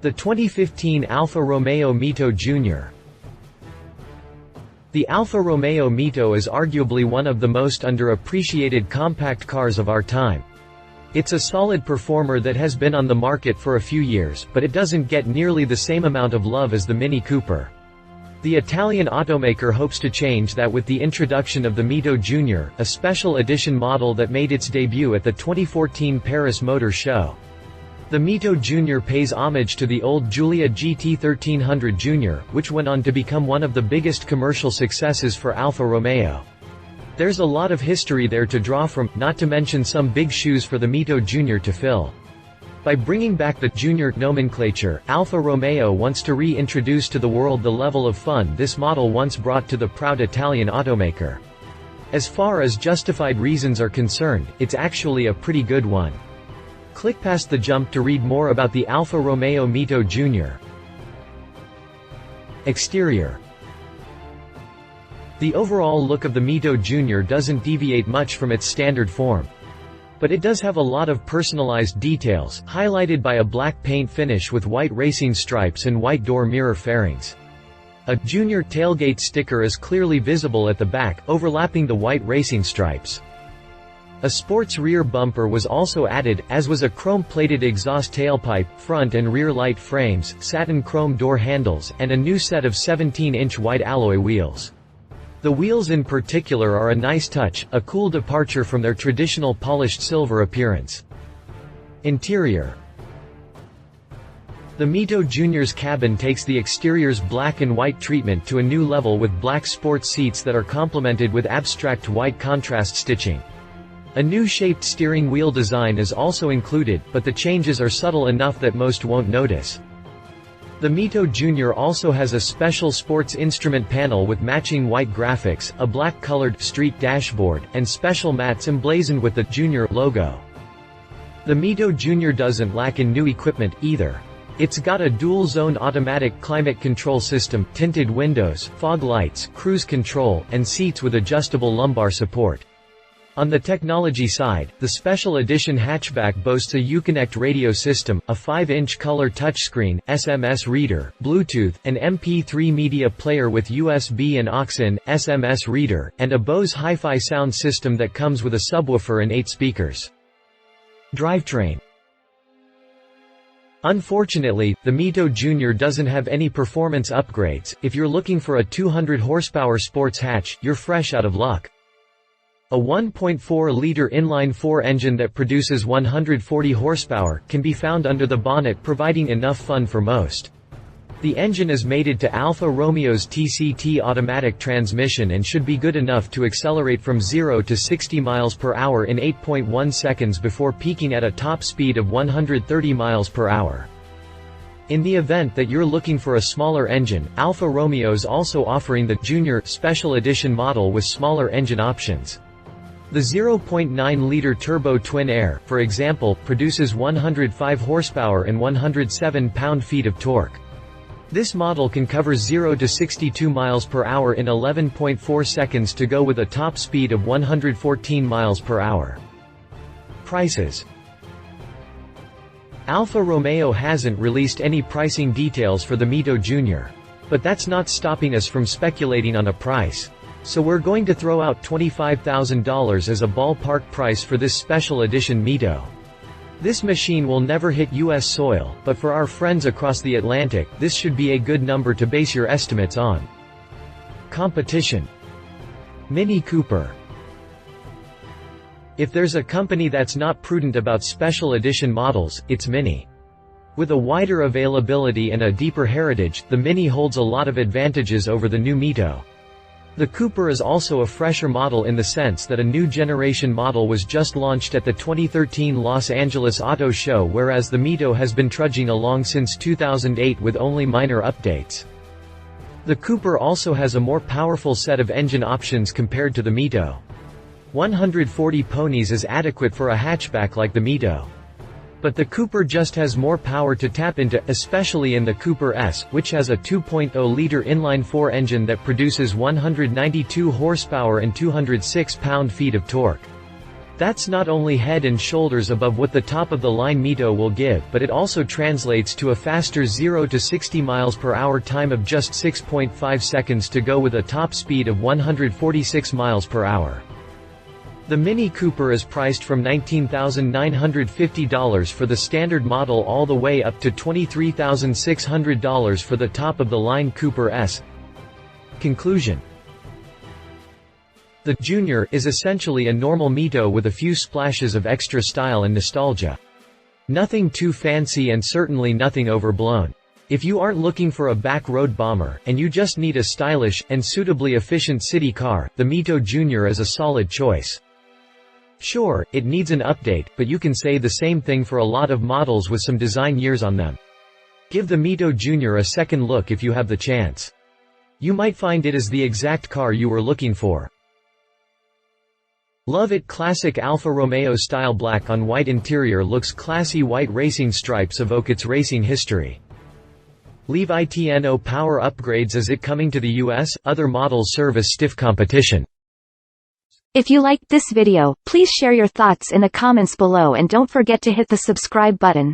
The 2015 Alfa Romeo MiTo Junior. The Alfa Romeo MiTo is arguably one of the most underappreciated compact cars of our time. It's a solid performer that has been on the market for a few years, but it doesn't get nearly the same amount of love as the Mini Cooper. The Italian automaker hopes to change that with the introduction of the MiTo Junior, a special edition model that made its debut at the 2014 Paris Motor Show. The MiTo Junior pays homage to the old Giulia GT 1300 Junior, which went on to become one of the biggest commercial successes for Alfa Romeo. There's a lot of history there to draw from, not to mention some big shoes for the MiTo Junior to fill. By bringing back the Junior nomenclature, Alfa Romeo wants to reintroduce to the world the level of fun this model once brought to the proud Italian automaker. As far as justified reasons are concerned, it's actually a pretty good one. Click past the jump to read more about the Alfa Romeo MiTo Junior. Exterior. The overall look of the MiTo Junior doesn't deviate much from its standard form. But it does have a lot of personalized details, highlighted by a black paint finish with white racing stripes and white door mirror fairings. A Junior tailgate sticker is clearly visible at the back, overlapping the white racing stripes. A sports rear bumper was also added, as was a chrome-plated exhaust tailpipe, front and rear light frames, satin chrome door handles, and a new set of 17-inch white alloy wheels. The wheels in particular are a nice touch, a cool departure from their traditional polished silver appearance. Interior. The MiTo Junior's cabin takes the exterior's black and white treatment to a new level with black sports seats that are complemented with abstract white contrast stitching. A new shaped steering wheel design is also included, but the changes are subtle enough that most won't notice. The MiTo Junior also has a special sports instrument panel with matching white graphics, a black-colored street dashboard, and special mats emblazoned with the Junior logo. The MiTo Junior doesn't lack in new equipment, either. It's got a dual-zone automatic climate control system, tinted windows, fog lights, cruise control, and seats with adjustable lumbar support. On the technology side, the special edition hatchback boasts a Uconnect radio system, a 5-inch color touchscreen, SMS reader, Bluetooth, an MP3 media player with USB and aux-in, SMS reader, and a Bose hi-fi sound system that comes with a subwoofer and 8 speakers. Drivetrain. Unfortunately, the MiTo Junior doesn't have any performance upgrades. If you're looking for a 200 horsepower sports hatch, you're fresh out of luck. A 1.4-liter inline-4 engine that produces 140 horsepower can be found under the bonnet, providing enough fun for most. The engine is mated to Alfa Romeo's TCT automatic transmission and should be good enough to accelerate from 0 to 60 miles per hour in 8.1 seconds before peaking at a top speed of 130 miles per hour. In the event that you're looking for a smaller engine, Alfa Romeo's also offering the Junior Special Edition model with smaller engine options. The 0.9-liter turbo twin air, for example, produces 105 horsepower and 107 pound-feet of torque. This model can cover 0 to 62 miles per hour in 11.4 seconds to go with a top speed of 114 miles per hour. Prices. Alfa Romeo hasn't released any pricing details for the MiTo Junior. But that's not stopping us from speculating on a price. So we're going to throw out $25,000 as a ballpark price for this special edition MiTo. This machine will never hit US soil, but for our friends across the Atlantic, this should be a good number to base your estimates on. Competition. Mini Cooper. If there's a company that's not prudent about special edition models, it's Mini. With a wider availability and a deeper heritage, the Mini holds a lot of advantages over the new MiTo. The Cooper is also a fresher model in the sense that a new generation model was just launched at the 2013 Los Angeles Auto Show, whereas the MiTo has been trudging along since 2008 with only minor updates. The Cooper also has a more powerful set of engine options compared to the MiTo. 140 ponies is adequate for a hatchback like the MiTo. But the Cooper just has more power to tap into, especially in the Cooper S, which has a 2.0-liter inline-4 engine that produces 192 horsepower and 206 pound-feet of torque. That's not only head and shoulders above what the top-of-the-line MiTo will give, but it also translates to a faster 0 to 60 miles per hour time of just 6.5 seconds to go with a top speed of 146 miles per hour. The Mini Cooper is priced from $19,950 for the standard model all the way up to $23,600 for the top-of-the-line Cooper S. Conclusion: the Junior is essentially a normal MiTo with a few splashes of extra style and nostalgia. Nothing too fancy and certainly nothing overblown. If you aren't looking for a back-road bomber, and you just need a stylish, and suitably efficient city car, the MiTo Junior is a solid choice. Sure, it needs an update, but you can say the same thing for a lot of models with some design years on them. Give the MiTo Junior a second look if you have the chance. You might find it is the exact car you were looking for. Love it. Classic Alfa Romeo style black on white interior looks classy. White racing stripes evoke its racing history. Leave itno power upgrades. Is it coming to the US? Other models serve as stiff competition. If you liked this video, please share your thoughts in the comments below and don't forget to hit the subscribe button.